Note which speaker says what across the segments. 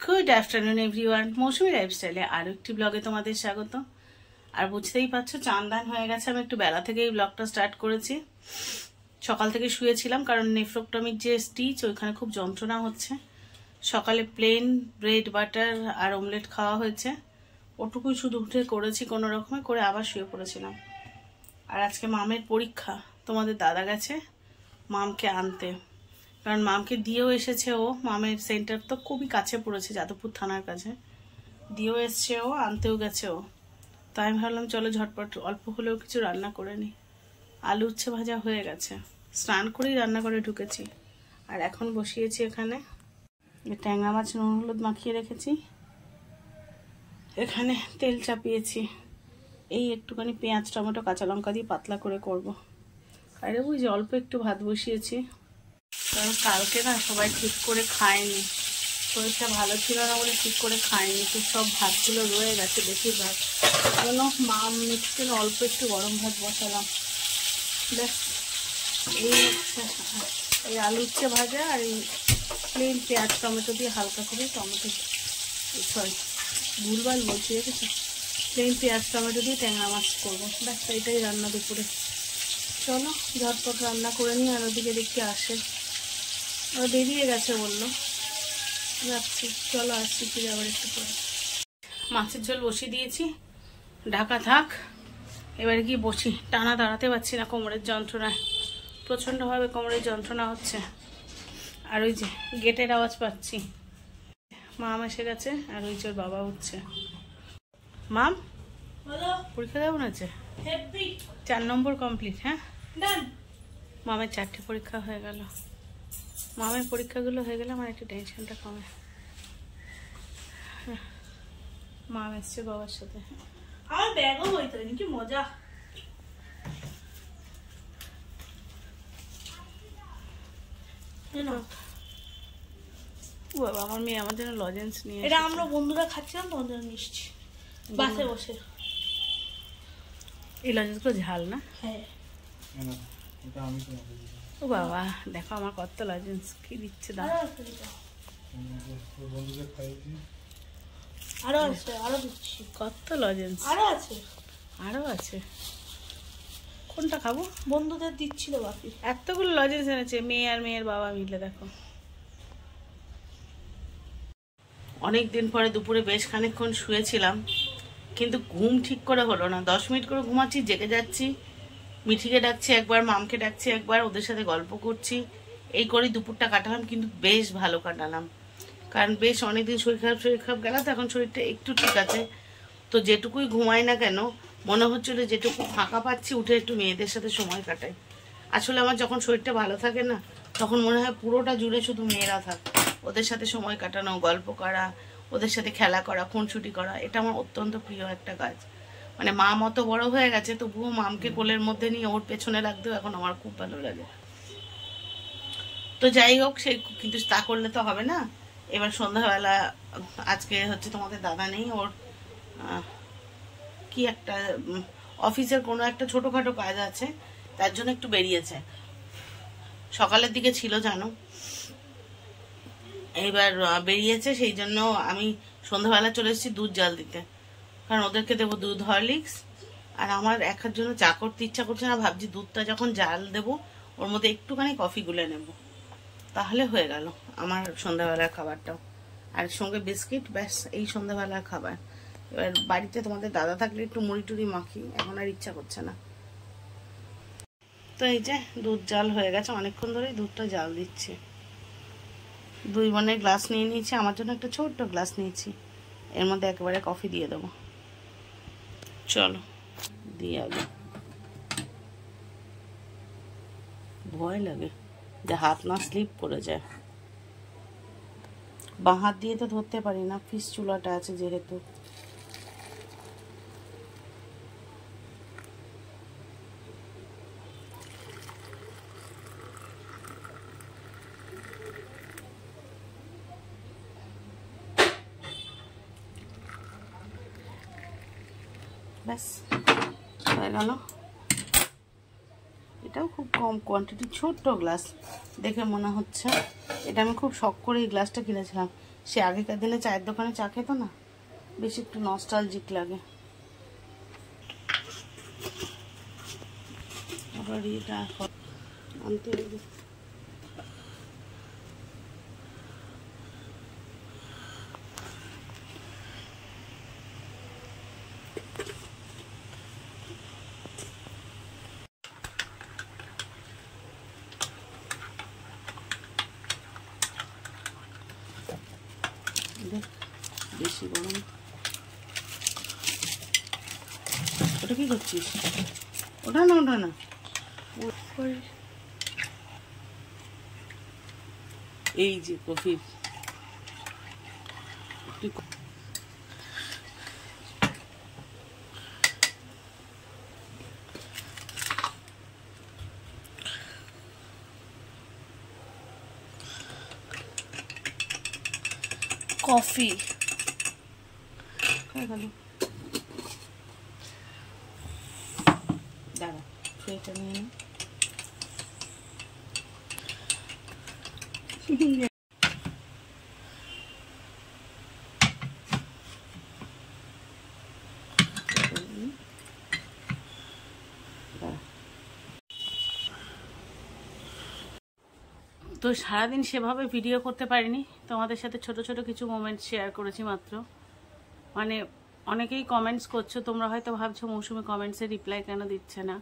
Speaker 1: Good afternoon everyone, মৌসুমী লাইফস্টাইলে আরও একটি ব্লগে তোমাদের স্বাগত। আর বুঝতেই পারছো চান দান হয়ে গেছে। আমি একটু বেলা থেকে এই ব্লগটা স্টার্ট করেছি। সকাল থেকে শুয়েছিলাম কারণ নেফ্রোক্টমির যে স্টিচ ওইখানে খুব যন্ত্রণা হচ্ছে। সকালে প্লেন ব্রেড বাটার আর অমলেট খাওয়া হয়েছে, ওটুকুই শুধু উঠে করেছি কোনো রকমে করে, আবার শুয়ে পড়েছিলাম। আর আজকে মামের পরীক্ষা, তোমাদের দাদা গেছে মামকে আনতে, কারণ মামকে দিয়েও এসেছে ও। মামের সেন্টার তো খুবই কাছে পড়েছে, যাদবপুর থানার কাছে। দিয়েও এসছে ও, আনতেও গেছে ও। তাই আমি ভাবলাম চলো ঝটপট অল্প হলেও কিছু রান্না করে নিই। আলু উচ্ছে ভাজা হয়ে গেছে, স্নান করেই রান্না করে ঢুকেছি। আর এখন বসিয়েছি এখানে ট্যাংরা মাছ নুন হলুদ মাখিয়ে রেখেছি, এখানে তেল চাপিয়েছি। এই একটুখানি পেঁয়াজ টমেটো কাঁচা লঙ্কা দিয়ে পাতলা করে করব। আরে ওই যে অল্প একটু ভাত বসিয়েছি, কারণ কালকে না সবাই ঠিক করে খায়নি, শরীরটা ভালো ছিল না বলে ঠিক করে খায়নি, তো সব ভাতগুলো রয়ে গেছে বেশিরভাগ। জন্য মা মিক্সিতে অল্প একটু গরম ভাত বসালাম। ব্যাস, এই আলু উচ্ছে ভাজা আর এই প্লেন পেঁয়াজ টমেটো দিয়ে হালকা করে ভুলভাল বলছি দেখেছি, প্লেন পেঁয়াজ টমেটো দিয়ে ট্যাংরা মাছ করবো। ব্যাস, এটাই রান্না দুপুরে। চলো ঝটপট রান্না করে নিই। আর ওদিকে দেখতে আসে, ও বেরিয়ে গেছে বললো, যাচ্ছি। চলো আসছি ফিরে আবার একটু পরে। মাছের ঝোল বসিয়ে দিয়েছি, ঢাকা থাক। এবারে গিয়ে বসি, টানা দাঁড়াতে পারছি না, কোমরের যন্ত্রণায় প্রচণ্ডভাবে কোমরের যন্ত্রণা হচ্ছে। আর ওই যে গেটের আওয়াজ পাচ্ছি, মাম এসে গেছে। আর ওই যে ওর বাবা উঠছে। মাম পরীক্ষা কেমন আছে? 4 নম্বর কমপ্লিট। হ্যাঁ, মামের 4টে পরীক্ষা হয়ে গেল। মামের পরীক্ষাগুলো হয়ে গেলে আমার একটু টেনশনটা কমে। মাম এসছে বাবার সাথে। আমার ব্যাগও বইতে হয়নি, কি মজা। বাবা, আমার মেয়ে আমার জন্য লজেন্স নিয়ে, এটা আমরা বন্ধুরা খাচ্ছিলাম, তোমাদের মিষ্টি বাসে বসে। এই লজেন্সগুলো ঝাল না? হ্যাঁ। ও বাবা, দেখো আমার কত লজেন্স কি দিচ্ছে। দাও, আরো আছে, আরো দিচ্ছি। কত লজেন্স আরো আছে, আরো আছে। কোনটা খাবো? বন্ধুদের দিচ্ছিল বাকি। এতগুলো লজেন্স এনেছে মেয়ে আর মেয়ের বাবা মিলে। দেখো, অনেকদিন পরে দুপুরে বেশ খানিকক্ষণ শুয়েছিলাম, কিন্তু ঘুম ঠিক করে হলো না। 10 মিনিট করে ঘুমাচ্ছি, জেগে যাচ্ছি, মিঠিকে ডাকছি একবার, মামকে ডাকছি একবার, ওদের সাথে গল্প করছি, এই করে দুপুরটা কাটালাম। কিন্তু বেশ ভালো কাটালাম, কারণ বেশ অনেকদিন শরীর খারাপ গেল, তো এখন শরীরটা একটু ঠিক আছে। তো যেটুকুই ঘুমাই না কেন, মনে হচ্ছিল যেটুকু ফাঁকা পাচ্ছি উঠে একটু মেয়েদের সাথে সময় কাটাই। আসলে আমার যখন শরীরটা ভালো থাকে না, তখন মনে হয় পুরোটা জুড়ে শুধু মেয়েরা থাকে, ওদের সাথে সময় কাটানো, গল্প করা, ওদের সাথে খেলা করা, খুনসুটি করা, এটা আমার অত্যন্ত প্রিয় একটা কাজ। মানে মা মতো বড় হয়ে গেছে, তবুও মামকে কোলের মধ্যে নিয়ে ওর পেছনে লাগতেও এখন আমার খুব ভালো লাগে। তো যাই হোক, সেই কিন্তু তা করলে তো হবে না। এবার সন্ধ্যাবেলা আজকে হচ্ছে তোমাদের দাদা নেই, ওর কি একটা অফিসের কোনো একটা ছোটোখাটো কাজ আছে, তার জন্য একটু বেরিয়েছে। সকালের দিকে ছিল জানো, এইবার বেরিয়েছে, সেই জন্য আমি সন্ধ্যাবেলা চলে এসেছি দুধ জাল দিতে, কারণ ওদেরকে দেবো দুধ হরলিক্স। আর আমার একার জন্য চা করতে ইচ্ছা করছে না, ভাবছি দুধটা যখন জাল দেবো ওর মধ্যে একটুখানি কফি গুলে নেব, তাহলে হয়ে গেল আমার সন্ধ্যাবেলার খাবারটাও। আর সঙ্গে বিস্কিট, ব্যাস এই সন্ধ্যাবেলার খাবার। এবার বাড়িতে তোমাদের দাদা থাকলে একটু মুড়ি টুড়ি মাখি, এখন আর ইচ্ছা করছে না। তো এই যে দুধ জাল হয়ে গেছে, অনেকক্ষণ ধরেই দুধটা জাল দিচ্ছি। 2 বনের গ্লাস নিয়ে নিয়েছি, আমার জন্য একটা ছোট্ট গ্লাস নিয়েছি, এর মধ্যে একেবারে কফি দিয়ে দেবো। চলো দিয়ে আগে, ভয় লাগে যে হাত না স্লিপ করে যায়। বাঁ হাত দিয়ে তো ধরতে পারি না, ফিস চুলাটা আছে যেহেতু। ব্যাস হয়ে গেল। এটাও খুব কম কোয়ান্টিটি, ছোট্ট গ্লাস দেখে মনে হচ্ছে। এটা আমি খুব শখ করে এই গ্লাসটা কিনেছিলাম, সে আগেকার দিনে চায়ের দোকানে চা খেত না, বেশ একটু নস্টালজিক লাগে। আবার এটা আনতে হবে। বেশি গরম। ওটা কি করছিস? ওটা না, ওটা না, এই যে কফি। কফি দাঁড়া, সেটা নিয়ে তো সারাদিন সেভাবে ভিডিও করতে পারিনি, তোমাদের সাথে ছোট ছোট কিছু মোমেন্টস শেয়ার করেছি মাত্র। মানে অনেকেই কমেন্টস করছো, তোমরা হয়তো ভাবছো মৌসুমি কমেন্টসে রিপ্লাই কেন দিচ্ছে না।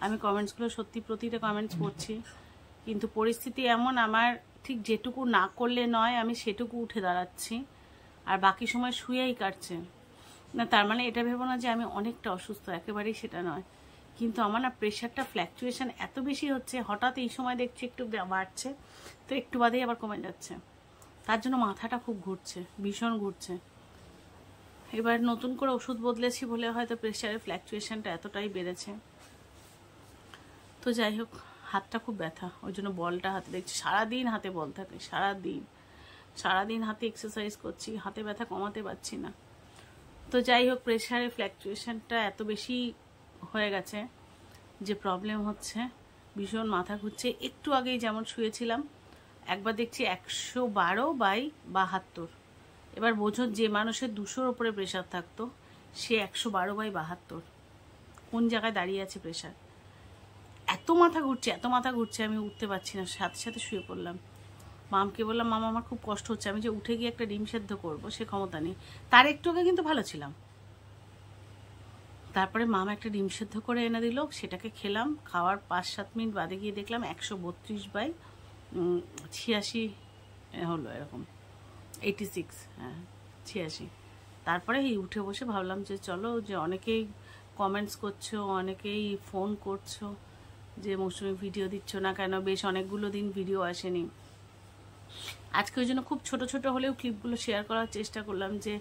Speaker 1: আমি কমেন্টসগুলো সত্যি প্রতিটা কমেন্টস পড়ছি, কিন্তু পরিস্থিতি এমন, আমার ঠিক যেটুকু না করলে নয় আমি সেটুকু উঠে দাঁড়াচ্ছি, আর বাকি সময় শুয়েই কাটছে। না তার মানে এটা ভেবো না যে আমি অনেকটা অসুস্থ, একেবারেই সেটা নয়, কিন্তু আমার না প্রেশারটা ফ্ল্যাকচুয়েশন এত বেশি হচ্ছে, হঠাৎ এই সময় দেখছি একটু বাড়ছে, তো একটু বাদেই আবার কমে যাচ্ছে, তার জন্য মাথাটা খুব ঘুরছে, ভীষণ ঘুরছে। এবার নতুন করে ওষুধ বদলেছি বলে হয়তো প্রেশারের ফ্ল্যাকচুয়েশনটা এতটাই বেড়েছে। তো যাই হোক, হাতটা খুব ব্যথা, ওই জন্য বলটা হাতে দেখছি, সারাদিন হাতে বল থাকে, সারাদিন হাতে এক্সারসাইজ করছি, হাতে ব্যথা কমাতে পারছি না। তো যাই হোক, প্রেশারের ফ্ল্যাকচুয়েশনটা এত বেশি হয়ে গেছে যে প্রবলেম হচ্ছে, ভীষণ মাথা ঘুরছে। একটু আগেই যেমন শুয়েছিলাম, একবার দেখছি 112/72। এবার বোঝো, যে মানুষের 200-র ওপরে প্রেশার থাকতো সে 112/72, কোন জায়গায় দাঁড়িয়ে আছে প্রেশার। এত মাথা ঘুরছে আমি উঠতে পারছি না, সাথে সাথে শুয়ে পড়লাম। মামকে বললাম, মামা আমার খুব কষ্ট হচ্ছে, আমি যে উঠে গিয়ে একটা ডিম সেদ্ধ করবো সে ক্ষমতা নেই। তার একটু আগে কিন্তু ভালো ছিলাম। তারপরে মামা একটা ডিম সেদ্ধ করে এনে দিল, সেটাকে খেলাম। খাওয়ার 5-7 মিনিট বাদে গিয়ে দেখলাম 132/86 হলো, এরকম 86, হ্যাঁ 86। তারপরে এই উঠে বসে ভাবলাম যে চলো, যে অনেকেই কমেন্টস করছো, অনেকেই ফোন করছো যে মৌসুমি ভিডিও দিচ্ছ না কেন, বেশ অনেকগুলো দিন ভিডিও আসেনি। আজকে ওই জন্য খুব ছোট ছোট হলেও ক্লিপগুলো শেয়ার করার চেষ্টা করলাম, যে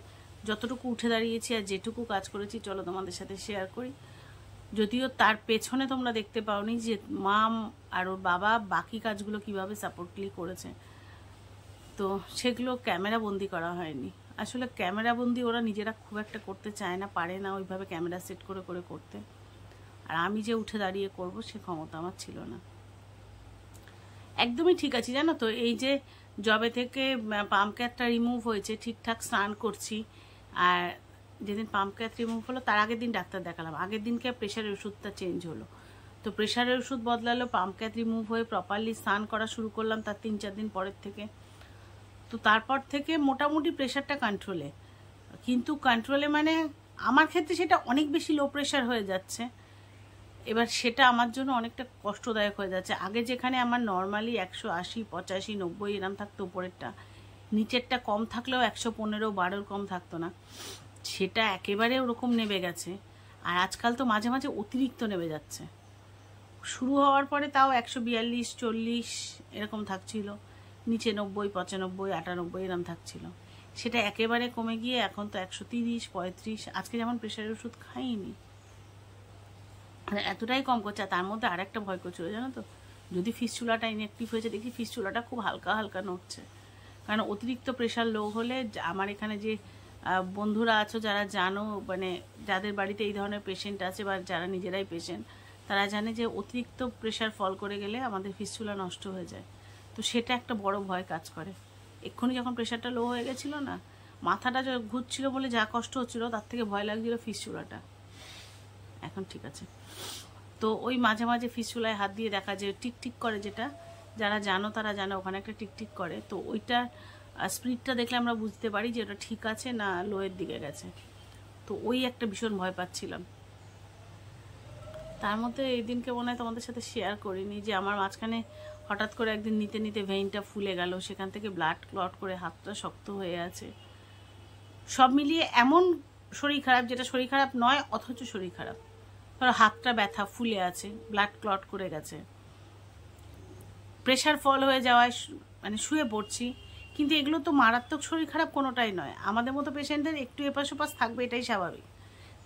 Speaker 1: যতটুকু উঠে দাঁড়িয়েছি আর যেটুকু কাজ করেছি চলো তোমাদের সাথে শেয়ার করি। যদিও তার পেছনে তোমরা দেখতে পাওনি যে মাম আর ওর বাবা বাকি কাজগুলো কিভাবে সাপোর্টলি করেছে, তো সেগুলো ক্যামেরা বন্দি করা হয়নি। আসলে ক্যামেরা বন্দি ওরা নিজেরা খুব একটা করতে চায় না, পারে না ওইভাবে ক্যামেরা সেট করে করে করতে, আর আমি যে উঠে দাঁড়িয়ে করব সে ক্ষমতা আমার ছিল না। একদমই ঠিক আছে, জানো তো, এই যে জবে থেকে পাম্প ক্যাথটা রিমুভ হয়েছে, ঠিকঠাক স্নান করছি, আর যেদিন পাম্প ক্যাথ রিমুভ হলো তার আগের দিন ডাক্তার দেখালাম, আগের দিনকে প্রেশারের ওষুধটা চেঞ্জ হলো, তো প্রেশারের ওষুধ বদলালো, পাম্প ক্যাথ রিমুভ হয়ে প্রপারলি স্নান করা শুরু করলাম তার 3-4 দিন পরের থেকে। তো তারপর থেকে মোটামুটি প্রেশারটা কন্ট্রোলে, কিন্তু কন্ট্রোলে মানে আমার ক্ষেত্রে সেটা অনেক বেশি লো প্রেশার হয়ে যাচ্ছে। এবার সেটা আমার জন্য অনেকটা কষ্টদায়ক হয়ে যাচ্ছে। আগে যেখানে আমার নর্মালি 180, 85, 90 এরম থাকতো উপরেরটা, নিচেরটা কম থাকলেও 115-12 কম থাকতো না, সেটা একেবারে ওরকম নেমে গেছে। আর আজকাল তো মাঝে মাঝে অতিরিক্ত নেমে যাচ্ছে। শুরু হওয়ার পরে তাও 142, 40 এরকম থাকছিল, নিচে 90, 95, 98 এরম থাকছিল, সেটা একেবারে কমে গিয়ে এখন তো 130, 35। আজকে যেমন প্রেশারের ওষুধ খাইনি, এতটাই কম করছে। আর তার মধ্যে আরেকটা ভয় করছিল, জানো তো, যদি ফিস্চুলাটা ইনঅ্যাক্টিভ হয়েছে, দেখি ফিস্চুলাটা খুব হালকা হালকা নড়ছে, কারণ অতিরিক্ত প্রেশার লো হলে, আমার এখানে যে বন্ধুরা আছো যারা জানো, মানে যাদের বাড়িতে এই ধরনের পেশেন্ট আছে বা যারা নিজেরাই পেশেন্ট, তারা জানে যে অতিরিক্ত প্রেশার ফল করে গেলে আমাদের ফিস্চুলা নষ্ট হয়ে যায়, তো সেটা একটা বড় ভয় কাজ করে। এক্ষুনি যখন প্রেশারটা লো হয়ে গেছিলো না, মাথাটা ঘুরছিল বলে যা কষ্ট হচ্ছিল, তার থেকে ভয় লাগছিল ফিস্চুলাটা। এখন ঠিক আছে। তো ওই মাঝে মাঝে ফিস্চুলায় হাত দিয়ে দেখা যায় টিকটিক করে, যেটা যারা জানো তারা জানো, ওখানে একটা টিকটিক করে। তো ওইটা স্পিডটা দেখলে আমরা বুঝতে পারি যে ওটা ঠিক আছে না লোয়ের দিকে গেছে। তো ওই একটা ভীষণ ভয় পাচ্ছিলাম। তার মধ্যে এই দিনকে মনে হয় তোমাদের সাথে শেয়ার করিনি যে আমার মাঝখানে হঠাৎ করে একদিন নিতে নিতে ভেইনটা ফুলে গেল, সেখান থেকে ব্লাড ক্লট করে হাতটা শক্ত হয়ে আছে। সব মিলিয়ে এমন শরীর খারাপ, যেটা শরীর খারাপ নয় অথচ শরীর খারাপ। ধরো হাতটা ব্যথা, ফুলে আছে, ব্লাড ক্লট করে গেছে, প্রেশার ফল হয়ে যাওয়ায় মানে শুয়ে পড়ছি। কিন্তু এগুলো তো মারাত্মক শরীর খারাপ কোনোটাই নয়। আমাদের মতো পেশেন্টদের একটু এপাশ ওপাশ থাকবে, এটাই স্বাভাবিক।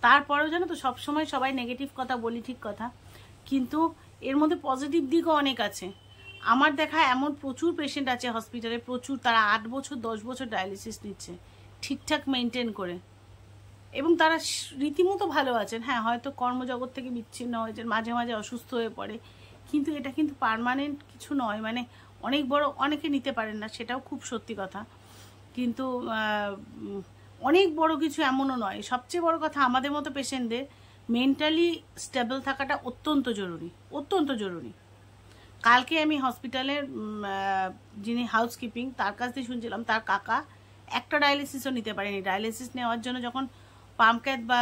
Speaker 1: তারপরেও জানো তো সবসময় সবাই নেগেটিভ কথা বলি, ঠিক কথা, কিন্তু এর মধ্যে পজিটিভ দিকও অনেক আছে। আমার দেখা এমন প্রচুর পেশেন্ট আছে হসপিটালে, প্রচুর, তারা 8 বছর 10 বছর ডায়ালিসিস নিচ্ছে ঠিকঠাক মেনটেন করে, এবং তারা রীতিমতো ভালো আছেন। হ্যাঁ, হয়তো কর্মজগৎ থেকে বিচ্ছিন্ন হয়েছেন, মাঝে মাঝে অসুস্থ হয়ে পড়ে, কিন্তু এটা কিন্তু পার্মানেন্ট কিছু নয়। মানে অনেক বড়, অনেকে নিতে পারেন না, সেটাও খুব সত্যি কথা, কিন্তু অনেক বড় কিছু এমনও নয়। সবচেয়ে বড় কথা, আমাদের মতো পেশেন্টদের মেন্টালি স্টেবল থাকাটা অত্যন্ত জরুরি, অত্যন্ত জরুরি। কালকে আমি হসপিটালের যিনি হাউসকিপিং, তার কাছ দিয়ে শুনছিলাম তার কাকা একটা ডায়ালিসিসও নিতে পারেনি। ডায়ালিসিস নেওয়ার জন্য যখন পাম্প ক্যাথ বা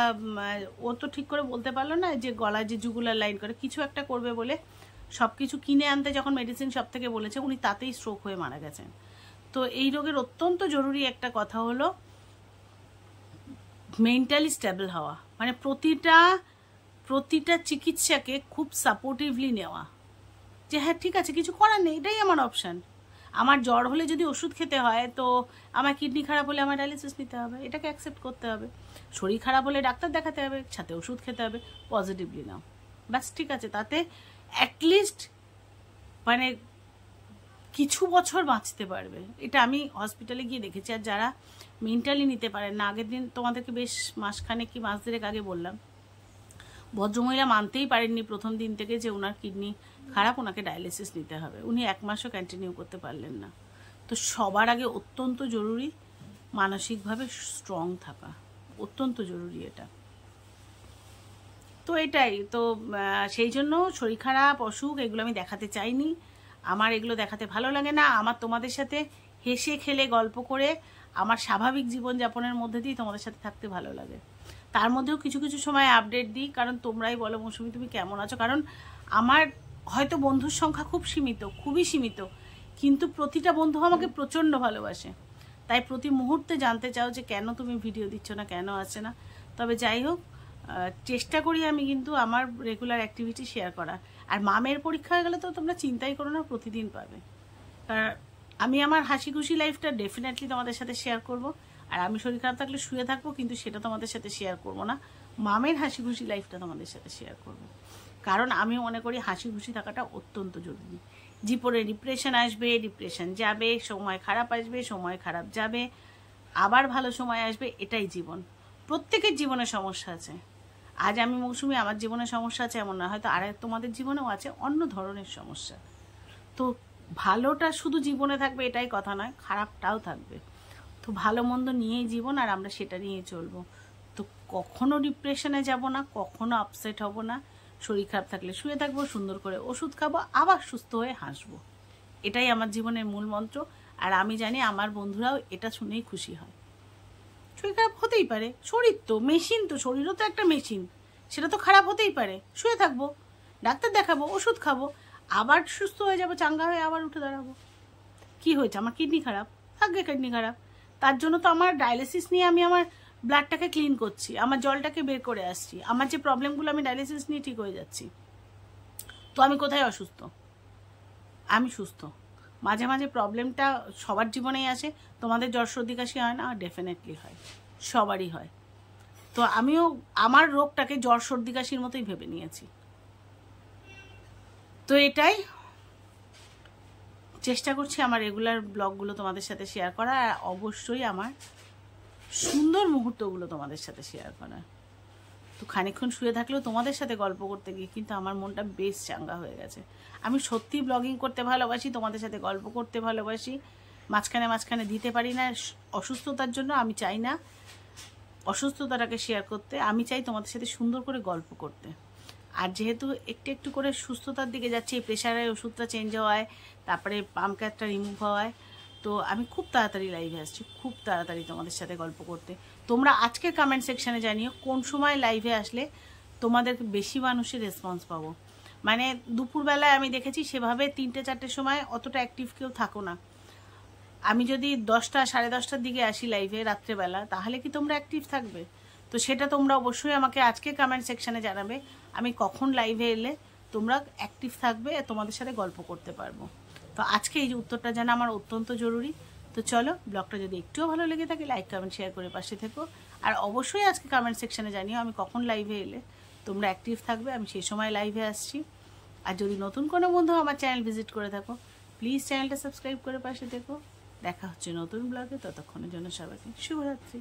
Speaker 1: ও তো ঠিক করে বলতে পারলো না যে গলায় যে জুগুলার লাইন করে কিছু একটা করবে বলে সব কিছু কিনে আনতে যখন মেডিসিন সব থেকে বলেছে, উনি তাতেই স্ট্রোক হয়ে মারা গেছেন। তো এই রোগের অত্যন্ত জরুরি একটা কথা হলো মেন্টালি স্টেবল হওয়া, মানে প্রতিটা চিকিৎসাকে খুব সাপোর্টিভলি নেওয়া, যে হ্যাঁ ঠিক আছে কিছু করার নেই, এটাই আমার অপশান। আমার জ্বর হলে যদি ওষুধ খেতে হয়, তো আমার কিডনি খারাপ হলে আমার ডায়ালিসিস নিতে হবে, এটাকে অ্যাকসেপ্ট করতে হবে। শরীর খারাপ হলে ডাক্তার দেখাতে হবে, সাথে ওষুধ খেতে হবে, পজিটিভলি নাও, ব্যাস ঠিক আছে। তাতে অ্যাটলিস্ট মানে কিছু বছর বাঁচতে পারবে, এটা আমি হসপিটালে গিয়ে দেখেছি। আর যারা মেন্টালি নিতে পারেন না, আগের দিন তোমাদেরকে বেশ মাসখানেক কি মাস দেড়েক আগে বললাম, ভদ্রমহিলা মানতেই পারেননি প্রথম দিন থেকে যে ওনার কিডনি খারাপ, ওনাকে ডায়ালিসিস নিতে হবে। উনি 1 মাসও কন্টিনিউ করতে পারলেন না। তো সবার আগে অত্যন্ত জরুরি মানসিকভাবে স্ট্রং থাকা, অত্যন্ত জরুরি এটা। তো এটাই তো, সেই জন্য শরীর খারাপ, অসুখ এগুলো আমি দেখাতে চাইনি। আমার এগুলো দেখাতে ভালো লাগে না। আমার তোমাদের সাথে হেসে খেলে গল্প করে আমার স্বাভাবিক জীবনযাপনের মধ্যে দিয়ে তোমাদের সাথে থাকতে ভালো লাগে। তার মধ্যেও কিছু কিছু সময় আপডেট দিই, কারণ তোমরাই বলো মৌসুমি তুমি কেমন আছো। কারণ আমার হয়তো বন্ধুর সংখ্যা খুব সীমিত, খুবই সীমিত, কিন্তু প্রতিটা বন্ধু আমাকে প্রচণ্ড ভালোবাসে। তাই প্রতি মুহূর্তে জানতে চাও যে কেন তুমি ভিডিও দিচ্ছ না, কেন আসছে না। তবে যাই হোক, চেষ্টা করি আমি কিন্তু আমার রেগুলার অ্যাক্টিভিটি শেয়ার করার। আর মামের পরীক্ষা হয়ে গেলে তো তোমরা চিন্তাই করো না, প্রতিদিন পাবে। কারণ আমি আমার হাসি খুশি লাইফটা ডেফিনেটলি তোমাদের সাথে শেয়ার করব। আর আমি শরীর খারাপ থাকলে শুয়ে থাকবো, কিন্তু সেটা তোমাদের সাথে শেয়ার করব না। মামের হাসি খুশি লাইফটা তোমাদের সাথে শেয়ার করব, কারণ আমি মনে করি হাসি খুশি থাকাটা অত্যন্ত জরুরি। জীবনে ডিপ্রেশন আসবে, ডিপ্রেশন যাবে, সময় খারাপ আসবে, সময় খারাপ যাবে, আবার ভালো সময় আসবে, এটাই জীবন। প্রত্যেকের জীবনে সমস্যা আছে। আজ আমি মৌসুমি, আমার জীবনে সমস্যা আছে এমন না, হয়তো আর তোমাদের জীবনেও আছে অন্য ধরনের সমস্যা। তো ভালোটা শুধু জীবনে থাকবে এটাই কথা নয়, খারাপটাও থাকবে। তো ভালো মন্দ নিয়েই জীবন, আর আমরা সেটা নিয়ে চলবো। তো কখনো ডিপ্রেশনে যাব না, কখনো আপসেট হব না। শরীর খারাপ থাকলে শুয়ে থাকবো, সুন্দর করে ওষুধ খাবো, আবার সুস্থ হয়ে হাসবো। এটাই আমার জীবনের মূল মন্ত্র। আর আমি জানি আমার বন্ধুরাও এটা শুনেই খুশি হয়। শরীর খারাপ হতেই পারে, শরীর তো মেশিন, তো শরীরও তো একটা মেশিন, সেটা তো খারাপ হতেই পারে। শুয়ে থাকবো, ডাক্তার দেখাবো, ওষুধ খাবো, আবার সুস্থ হয়ে যাবো, চাঙ্গা হয়ে আবার উঠে দাঁড়াবো। কি হয়েছে? আমার কিডনি খারাপ, থাকবে কিডনি খারাপ, তার জন্য তো আমার ডায়ালিসিস নিয়ে আমি আমার ব্লাডটাকে ক্লিন করছি, আমার জলটাকে বের করে আসছি, আমার যে প্রবলেমগুলো আমি ডায়ালিসিস নিয়ে ঠিক হয়ে যাচ্ছি। তো আমি কোথায় অসুস্থ? আমি সুস্থ। মাঝে মাঝে প্রবলেমটা সবার জীবনেই আসে। তোমাদের জ্বর সর্দি কাশি হয় না? ডেফিনেটলি হয়, সবারই হয়। তো আমিও আমার রোগটাকে জ্বর সর্দি কাশির মতোই ভেবে নিয়েছি। তো এটাই চেষ্টা করছি আমার রেগুলার ব্লগগুলো তোমাদের সাথে শেয়ার করা, আর অবশ্যই আমার সুন্দর মুহূর্তগুলো তোমাদের সাথে শেয়ার করা। তো খানিকক্ষণ শুয়ে থাকলেও তোমাদের সাথে গল্প করতে গিয়ে কিন্তু আমার মনটা বেশ চাঙ্গা হয়ে গেছে। আমি সত্যি ব্লগিং করতে ভালোবাসি, তোমাদের সাথে গল্প করতে ভালোবাসি, মাঝখানে মাঝখানে দিতে পারি না অসুস্থতার জন্য। আমি চাই না অসুস্থতাটাকে শেয়ার করতে, আমি চাই তোমাদের সাথে সুন্দর করে গল্প করতে। আর যেহেতু একটু একটু করে সুস্থতার দিকে যাচ্ছে, প্রেশারের ওষুধটা চেঞ্জ হওয়ায়, তারপরে পাম্প ক্যাটটা রিমুভ হওয়ায়, তো আমি খুব তাড়াতাড়ি লাইভে আসছি, খুব তাড়াতাড়ি তোমাদের সাথে গল্প করতে। তোমরা আজকের কমেন্ট সেকশানে জানিও কোন সময় লাইভে আসলে তোমাদের বেশি মানুষের রেসপন্স পাবো। মানে দুপুরবেলায় আমি দেখেছি সেভাবে 3টে-4টের সময় অতটা অ্যাক্টিভ কেউ থাকো না। আমি যদি 10টা, 10:30টার দিকে আসি লাইভে রাত্রেবেলা, তাহলে কি তোমরা অ্যাক্টিভ থাকবে? তো সেটা তোমরা অবশ্যই আমাকে আজকে কমেন্ট সেকশানে জানাবে, আমি কখন লাইভে এলে তোমরা অ্যাক্টিভ থাকবে, তোমাদের সাথে গল্প করতে পারবো। তো আজকে এই যে উত্তরটা জানা আমার অত্যন্ত জরুরি। তো চলো, ব্লগটা যদি একটুও ভালো লেগে থাকে লাইক কমেন্ট শেয়ার করে পাশে থেকো। আর অবশ্যই আজকে কমেন্ট সেকশানে জানিও আমি কখন লাইভে এলে তোমরা অ্যাক্টিভ থাকবে, আমি সেই সময় লাইভে আসছি। আর যদি নতুন কোনো বন্ধু আমার চ্যানেল ভিজিট করে থাকো, প্লিজ চ্যানেলটা সাবস্ক্রাইব করে পাশে থেকো। দেখা হচ্ছে নতুন ব্লগে, ততক্ষণের জন্য সবাইকে শুভরাত্রি।